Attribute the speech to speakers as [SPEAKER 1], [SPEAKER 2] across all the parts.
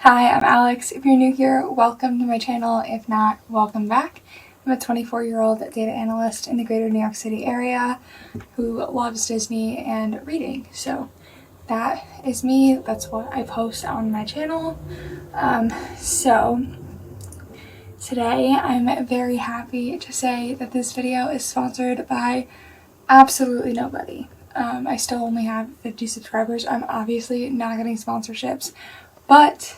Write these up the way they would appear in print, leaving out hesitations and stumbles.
[SPEAKER 1] Hi, I'm Alex. If you're new here, welcome to my channel. If not, welcome back. I'm a 24-year-old data analyst in the greater New York City area who loves Disney and reading. So that is me. That's what I post on my channel. So today I'm very happy to say that this video is sponsored by absolutely nobody. I still only have 50 subscribers. I'm obviously not getting sponsorships, but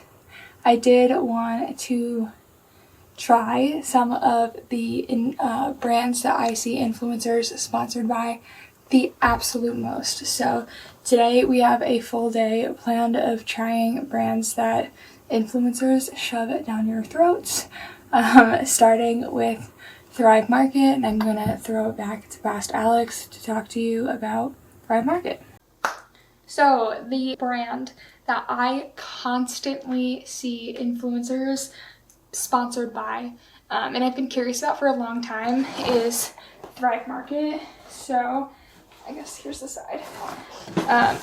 [SPEAKER 1] I did want to try some of the brands that I see influencers sponsored by the absolute most. So today we have a full day planned of trying brands that influencers shove it down your throats, starting with Thrive Market, and I'm gonna throw it back to past Alex to talk to you about Thrive Market. So the brand that I constantly see influencers sponsored by, and I've been curious about for a long time, is Thrive Market. So I guess here's the side.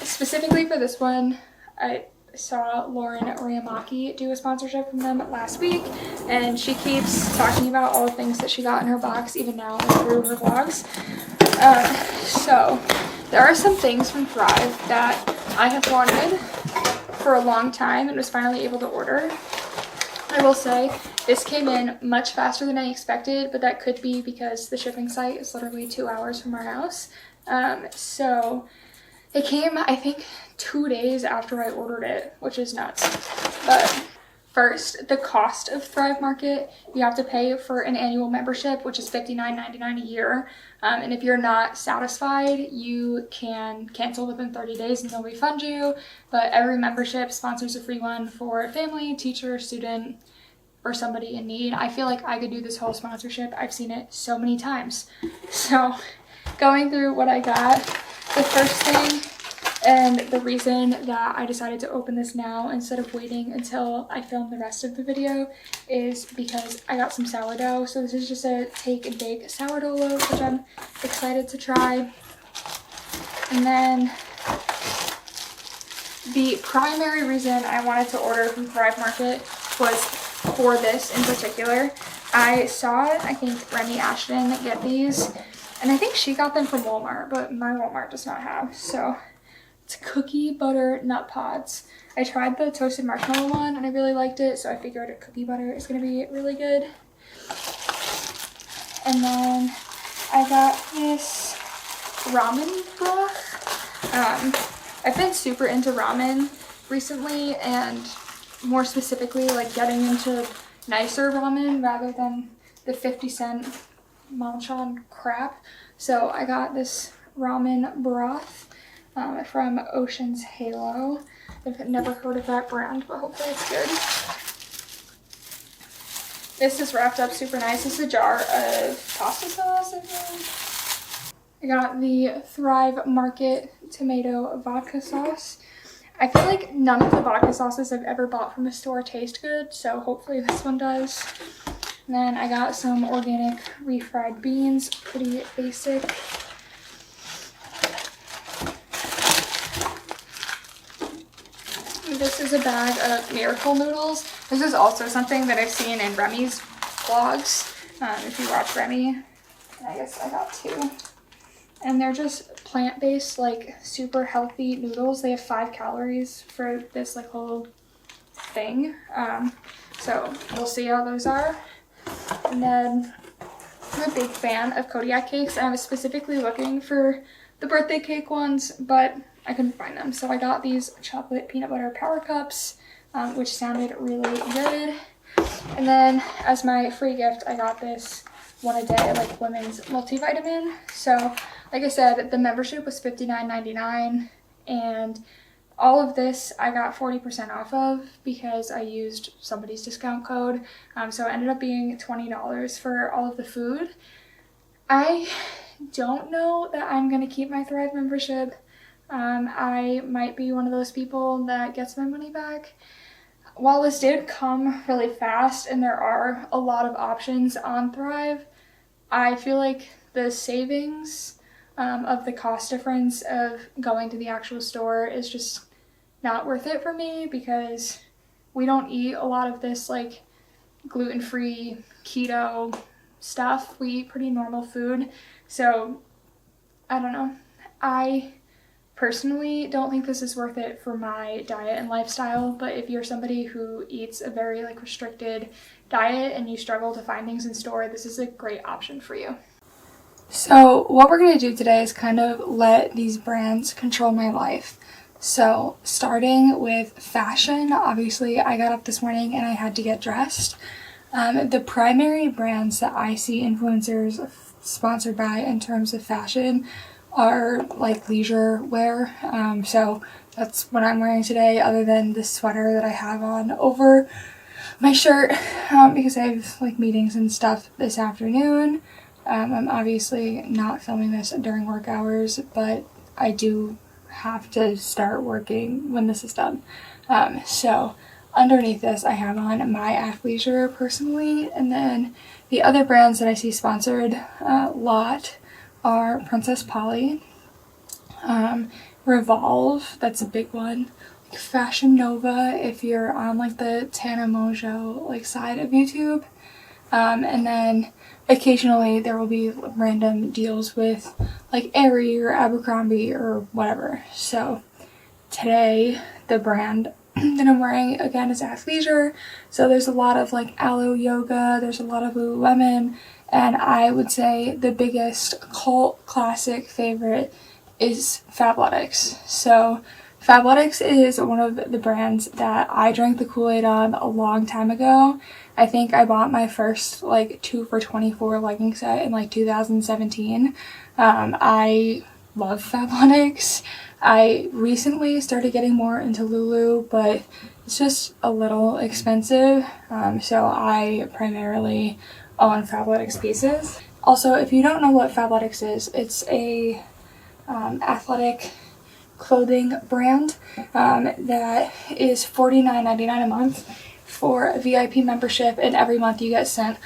[SPEAKER 1] Specifically for this one, I saw Lauren Riamaki do a sponsorship from them last week, and she keeps talking about all the things that she got in her box, even now through her vlogs. So there are some things from Thrive that I have wanted for a long time and was finally able to order. I will say this came in much faster than I expected, but that could be because the shipping site is literally 2 hours from our house. So it came, I think, 2 days after I ordered it, which is nuts. But first, the cost of Thrive Market, you have to pay for an annual membership, which is $59.99 a year. And if you're not satisfied, you can cancel within 30 days and they'll refund you. But every membership sponsors a free one for a family, teacher, student, or somebody in need. I feel like I could do this whole sponsorship. I've seen it so many times. So going through what I got, the first thing, and the reason that I decided to open this now instead of waiting until I film the rest of the video is because I got some sourdough. So this is just a take and bake sourdough loaf, which I'm excited to try. And then the primary reason I wanted to order from Thrive Market was for this in particular. I saw, I think, Remy Ashton get these, and I think she got them from Walmart, but my Walmart does not have. So it's cookie butter nut pods. I tried the toasted marshmallow one and I really liked it, so I figured cookie butter is going to be really good. And then I got this ramen broth. I've been super into ramen recently, and more specifically like getting into nicer ramen rather than the 50-cent Manchan crap. So I got this ramen broth from Ocean's Halo. I've never heard of that brand, but hopefully it's good. This is wrapped up super nice. This is a jar of pasta sauce, I think. I got the Thrive Market tomato vodka sauce. I feel like none of the vodka sauces I've ever bought from a store taste good, so hopefully this one does. And then I got some organic refried beans, pretty basic. This is a bag of Miracle Noodles. This is also something that I've seen in Remy's vlogs. If you watch Remy, I guess I got two. And they're just plant-based, like super healthy noodles. They have 5 calories for this like whole thing. So we'll see how those are. And then I'm a big fan of Kodiak Cakes, and I was specifically looking for the birthday cake ones, but I couldn't find them. So I got these chocolate peanut butter power cups, which sounded really good. And then as my free gift, I got this one a day like women's multivitamin. So like I said, the membership was $59.99, and all of this I got 40% off of because I used somebody's discount code. So it ended up being $20 for all of the food. I don't know that I'm gonna keep my Thrive membership. I might be one of those people that gets my money back. While this did come really fast and there are a lot of options on Thrive, I feel like the savings of the cost difference of going to the actual store is just not worth it for me, because we don't eat a lot of this like gluten-free keto stuff. We eat pretty normal food. So I don't know. I personally don't think this is worth it for my diet and lifestyle, but if you're somebody who eats a very like restricted diet and you struggle to find things in store, this is a great option for you. So what we're going to do today is kind of let these brands control my life. So starting with fashion, obviously I got up this morning and I had to get dressed. The primary brands that I see influencers sponsored by in terms of fashion are like leisure wear. So that's what I'm wearing today, other than the sweater that I have on over my shirt because I have like meetings and stuff this afternoon. I'm obviously not filming this during work hours, but I do have to start working when this is done. So underneath this, I have on my athleisure personally, and then the other brands that I see sponsored a lot are Princess Polly, Revolve, that's a big one, like Fashion Nova if you're on like the Tana Mojo like side of YouTube, and then occasionally there will be random deals with like Aerie or Abercrombie or whatever. So today the brand that I'm wearing again is athleisure, so there's a lot of like Aloe Yoga, there's a lot of Lululemon, and I would say the biggest cult classic favorite is Fabletics. So Fabletics is one of the brands that I drank the Kool-Aid on a long time ago. I think I bought my first like 2 for $24 legging set in like 2017. I love Fabletics. I recently started getting more into Lulu, but it's just a little expensive, so I primarily own Fabletics pieces. Also, if you don't know what Fabletics is, it's a athletic clothing brand that is $49.99 a month for a VIP membership, and every month you get sent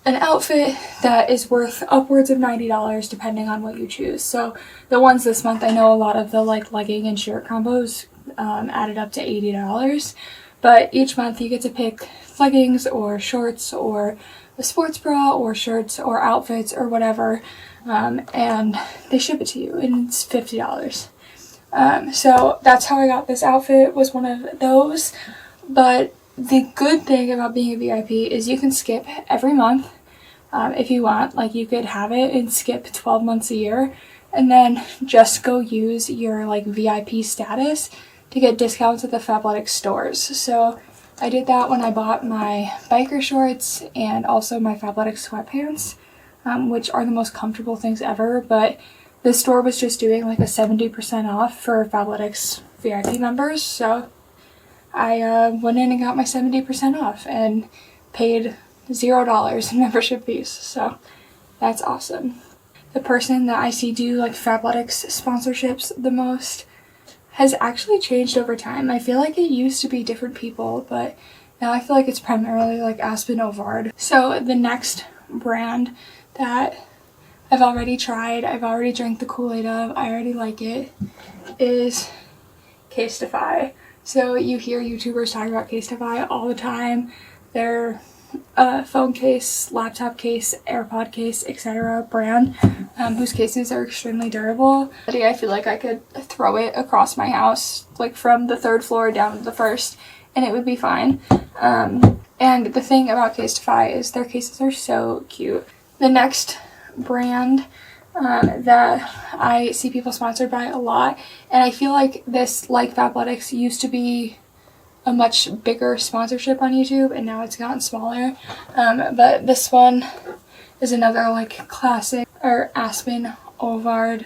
[SPEAKER 1] an outfit that is worth upwards of $90 depending on what you choose. So the ones this month, I know a lot of the like legging and shirt combos added up to $80, but each month you get to pick leggings or shorts or a sports bra or shirts or outfits or whatever, and they ship it to you and it's $50. So that's how I got this outfit, was one of those. But the good thing about being a VIP is you can skip every month if you want. Like you could have it and skip 12 months a year and then just go use your like VIP status to get discounts at the Fabletics stores. So I did that when I bought my biker shorts and also my Fabletics sweatpants, which are the most comfortable things ever, but the store was just doing like a 70% off for Fabletics VIP members, so I went in and got my 70% off and paid $0 in membership fees, so that's awesome. The person that I see do like Fabletics sponsorships the most has actually changed over time. I feel like it used to be different people, but now I feel like it's primarily like Aspen Ovard. So the next brand that I've already tried, I've already drank the Kool-Aid of, I already like it, is Casetify. So you hear YouTubers talk about Casetify all the time. Their phone case, laptop case, AirPod case, etc. brand, whose cases are extremely durable. I feel like I could throw it across my house, like from the 3rd floor down to the 1st, and it would be fine. And the thing about Casetify is their cases are so cute. The next brand that I see people sponsored by a lot, and I feel like this, like Fabletics, used to be a much bigger sponsorship on YouTube and now it's gotten smaller, but this one is another like classic or Aspen Ovard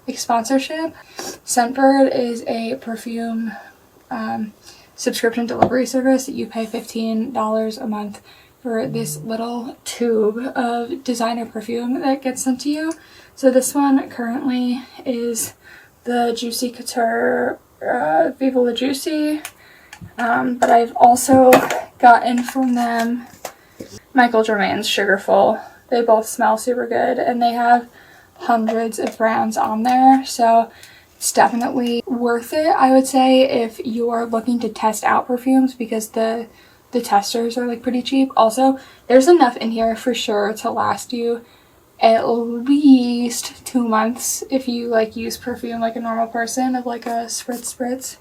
[SPEAKER 1] like sponsorship. Scentbird is a perfume subscription delivery service that you pay $15 a month for this little tube of designer perfume that gets sent to you. So this one currently is the Juicy Couture Viva La Juicy, but I've also gotten from them Michael Germain's Sugarful. They both smell super good and they have hundreds of brands on there, so It's definitely worth it, I would say, if you're looking to test out perfumes, because the testers are like pretty cheap. Also, there's enough in here for sure to last you at least 2 months if you like use perfume like a normal person, of like a spritz.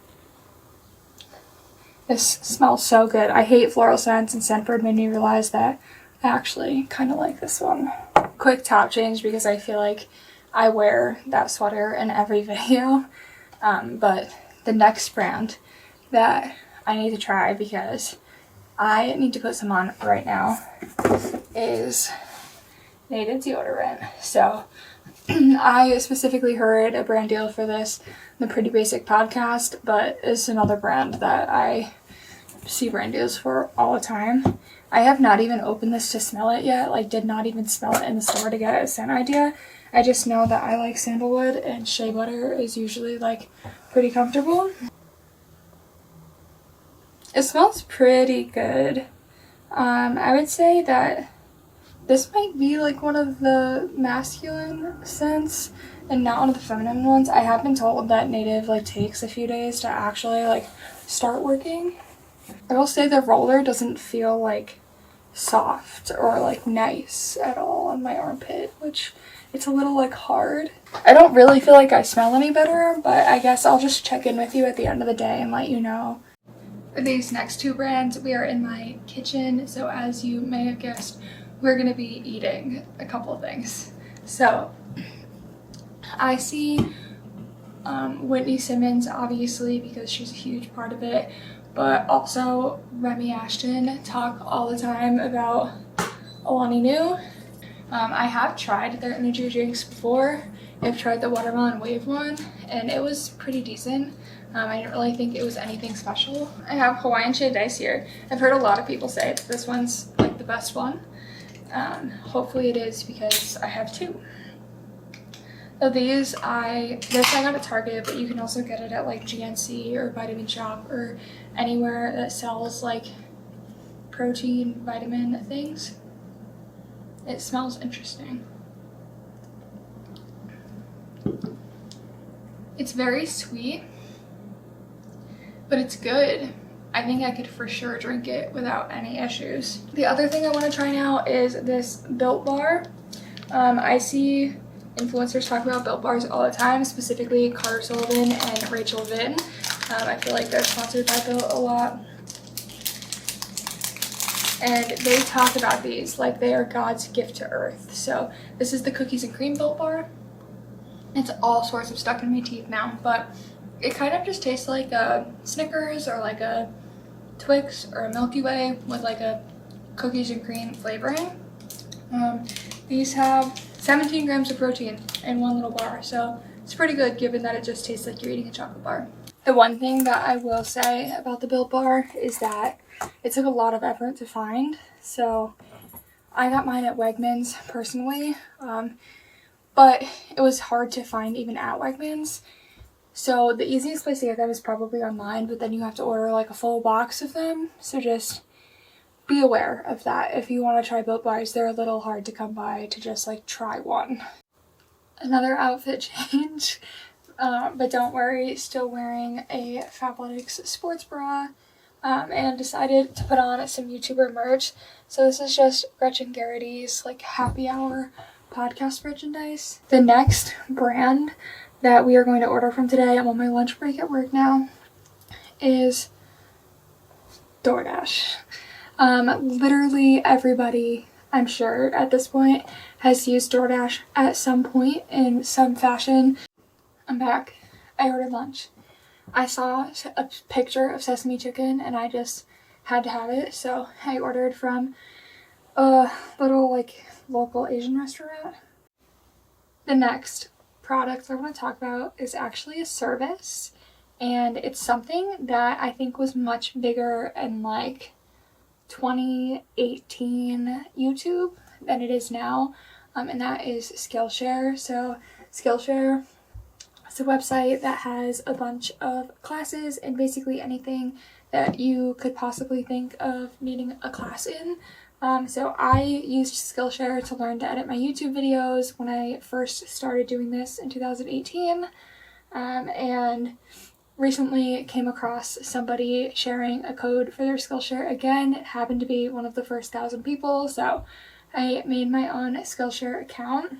[SPEAKER 1] This smells so good. I hate floral scents, and Scentbird made me realize that I actually kind of like this one. Quick top change because I feel like I wear that sweater in every video. But the next brand that I need to try, because I need to put some on right now, is Native deodorant. So I specifically heard a brand deal for this in the Pretty Basic podcast, but it's another brand that I see brand deals for all the time. I have not even opened this to smell it yet. Like, did not even smell it in the store to get a scent idea. I just know that I like sandalwood, and shea butter is usually like pretty comfortable. It smells pretty good. I would say that this might be like one of the masculine scents and not one of the feminine ones. I have been told that Native like takes a few days to actually like start working. I will say the roller doesn't feel like soft or like nice at all on my armpit, which it's a little like hard. I don't really feel like I smell any better, but I guess I'll just check in with you at the end of the day and let you know. For these next two brands, we are in my kitchen, so as you may have guessed, we're gonna be eating a couple of things. So I see Whitney Simmons, obviously, because she's a huge part of it, but also Remy Ashton talk all the time about Alani Nu. I have tried their energy drinks before. I've tried the watermelon wave one, and it was pretty decent. I didn't really think it was anything special. I have Hawaiian shaved ice here. I've heard a lot of people say that this one's like the best one. Hopefully it is, because I have two. So this I got at Target, but you can also get it at like GNC or Vitamin Shop or anywhere that sells like protein vitamin things. It smells interesting. It's very sweet, but it's good. I think I could for sure drink it without any issues. The other thing I want to try now is this Built Bar. I see influencers talk about Built Bars all the time, specifically Carter Sullivan and Rachel Vinn. I feel like they're sponsored by Built a lot. And they talk about these like they are God's gift to earth. So this is the cookies and cream Built Bar. It's all sorts of stuck in my teeth now, but it kind of just tastes like a Snickers or like a Twix or a Milky Way with like a cookies and cream flavoring. These have 17 grams of protein in one little bar, so it's pretty good given that it just tastes like you're eating a chocolate bar. The one thing that I will say about the Built Bar is that it took a lot of effort to find. So I got mine at Wegmans personally, but it was hard to find even at Wegmans. So the easiest place to get them is probably online, but then you have to order like a full box of them. So just be aware of that. If you want to try Built Bars, they're a little hard to come by to just like try one. Another outfit change, but don't worry, still wearing a Fabletics sports bra, and decided to put on some YouTuber merch. So this is just Gretchen Garrity's like happy hour podcast merchandise. The next brand that we are going to order from today, I'm on my lunch break at work now, is DoorDash. Literally everybody, I'm sure at this point, has used DoorDash at some point in some fashion. I'm back. I ordered lunch. I saw a picture of sesame chicken and I just had to have it, so I ordered from a little like local Asian restaurant. The next product I want to talk about is actually a service, and it's something that I think was much bigger in like 2018 YouTube than it is now, and that is Skillshare. So Skillshare is a website that has a bunch of classes and basically anything that you could possibly think of needing a class in. So I used Skillshare to learn to edit my YouTube videos when I first started doing this in 2018. and recently came across somebody sharing a code for their Skillshare. Again, it happened to be one of the first 1,000 people, so I made my own Skillshare account.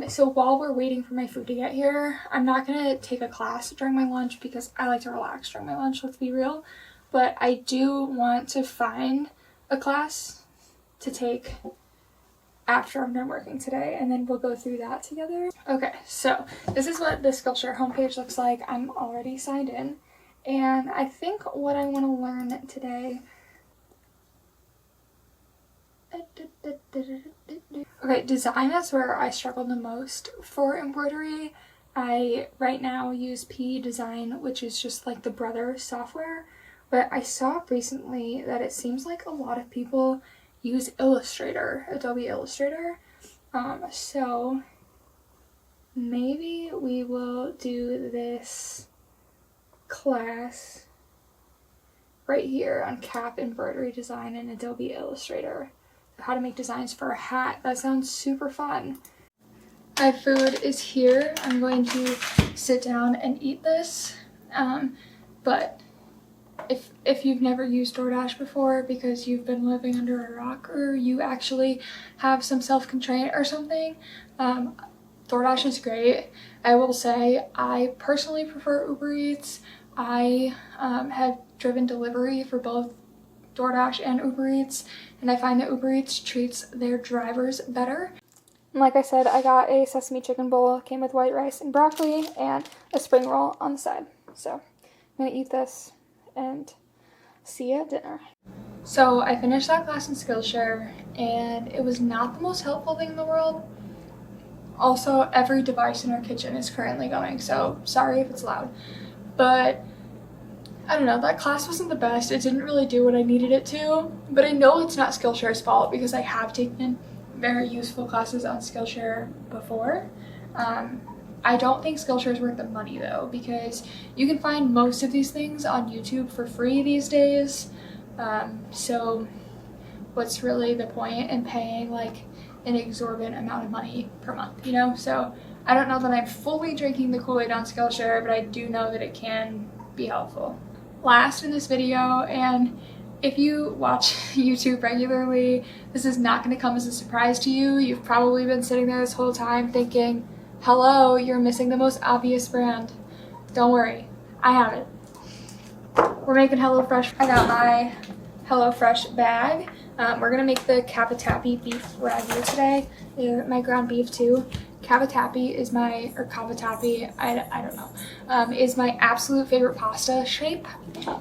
[SPEAKER 1] So while we're waiting for my food to get here, I'm not going to take a class during my lunch because I like to relax during my lunch, let's be real. But I do want to find a class to take after I'm done working today, and then we'll go through that together. Okay, so this is what the Skillshare homepage looks like. I'm already signed in, and I think what I want to learn today... Okay, design is where I struggle the most for embroidery. I right now use PE Design, which is just like the brother software, but I saw recently that it seems like a lot of people use Illustrator, Adobe Illustrator. So maybe we will do this class right here on Cap Embroidery Design in Adobe Illustrator. How to make designs for a hat. That sounds super fun. My food is here. I'm going to sit down and eat this. But if you've never used DoorDash before because you've been living under a rock or you actually have some self-constraint or something, DoorDash is great. I will say I personally prefer Uber Eats. I have driven delivery for both DoorDash and Uber Eats, and I find that Uber Eats treats their drivers better. And like I said, I got a sesame chicken bowl, came with white rice and broccoli, and a spring roll on the side. So I'm gonna eat this and see you at dinner. So I finished that class in Skillshare, and it was not the most helpful thing in the world. Also, every device in our kitchen is currently going, so sorry if it's loud. But I don't know, that class wasn't the best. It didn't really do what I needed it to, but I know it's not Skillshare's fault because I have taken very useful classes on Skillshare before. I don't think Skillshare is worth the money though, because you can find most of these things on YouTube for free these days. So what's really the point in paying like an exorbitant amount of money per month, you know? So I don't know that I'm fully drinking the Kool-Aid on Skillshare, but I do know that it can be helpful. Last in this video, and if you watch YouTube regularly, this is not going to come as a surprise to you. You've probably been sitting there this whole time thinking, hello, you're missing the most obvious brand. Don't worry, I have it. We're making HelloFresh. I got my HelloFresh bag. We're going to make the cavatappi beef ragu today. My ground beef too. Cavatappi is my, or cavatappi, I don't know, is my absolute favorite pasta shape.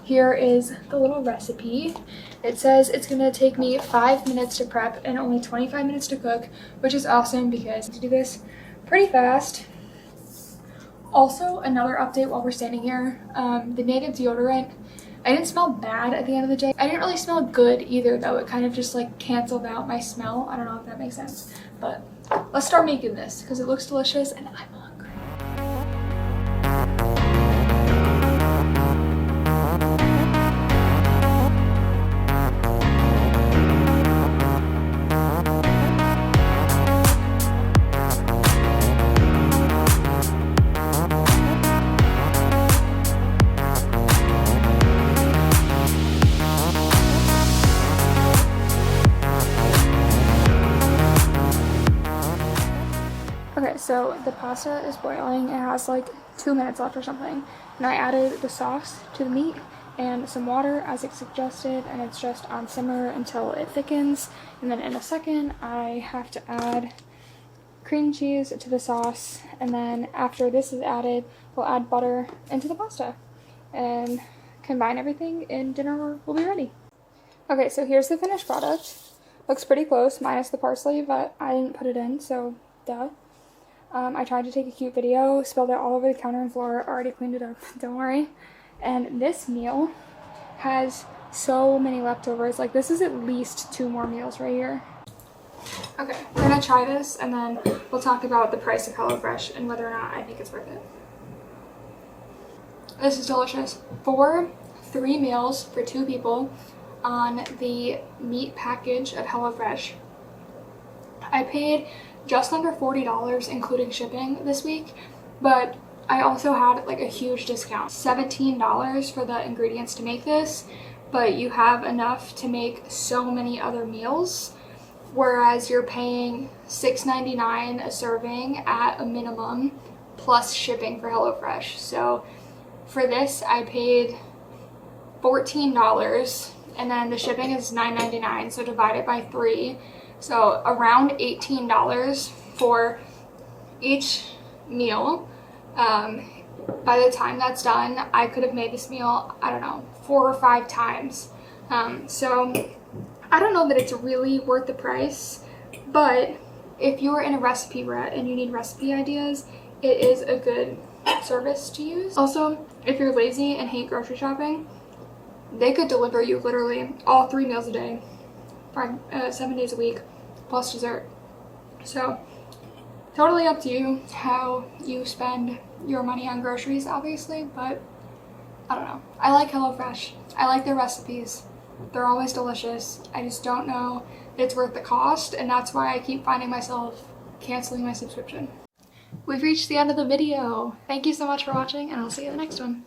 [SPEAKER 1] Here is the little recipe. It says it's gonna take me 5 minutes to prep and only 25 minutes to cook, which is awesome because I do this pretty fast. Also, another update while we're standing here, the native deodorant, I didn't smell bad at the end of the day. I didn't really smell good either though. It kind of just like canceled out my smell. I don't know if that makes sense, but let's start making this because it looks delicious and I'm hungry. So the pasta is boiling. It has like 2 minutes left or something. And I added the sauce to the meat and some water as it suggested, and it's just on simmer until it thickens. And then in a second, I have to add cream cheese to the sauce. And then after this is added, we'll add butter into the pasta and combine everything, and dinner will be ready. Okay, so here's the finished product. Looks pretty close, minus the parsley, but I didn't put it in, so duh. I tried to take a cute video, spilled it all over the counter and floor, already cleaned it up, don't worry. And this meal has so many leftovers. Like, this is at least 2 more meals right here. Okay, we're gonna try this and then we'll talk about the price of HelloFresh and whether or not I think it's worth it. This is delicious. For 3 meals for 2 people on the meat package of HelloFresh, I paid just under $40 including shipping this week, but I also had like a huge discount, $17 for the ingredients to make this, but you have enough to make so many other meals, whereas you're paying $6.99 a serving at a minimum, plus shipping for HelloFresh. So for this, I paid $14, and then the shipping is $9.99, so divide it by 3. So around $18 for each meal. By the time that's done, I could have made this meal, I don't know, 4 or 5 times. So I don't know that it's really worth the price, but if you're in a recipe rut and you need recipe ideas, it is a good service to use. Also, if you're lazy and hate grocery shopping, they could deliver you literally all 3 meals a day, 7 days a week, plus dessert. So totally up to you how you spend your money on groceries, obviously, but I don't know. I like HelloFresh. I like their recipes. They're always delicious. I just don't know if it's worth the cost, and that's why I keep finding myself canceling my subscription. We've reached the end of the video. Thank you so much for watching, and I'll see you in the next one.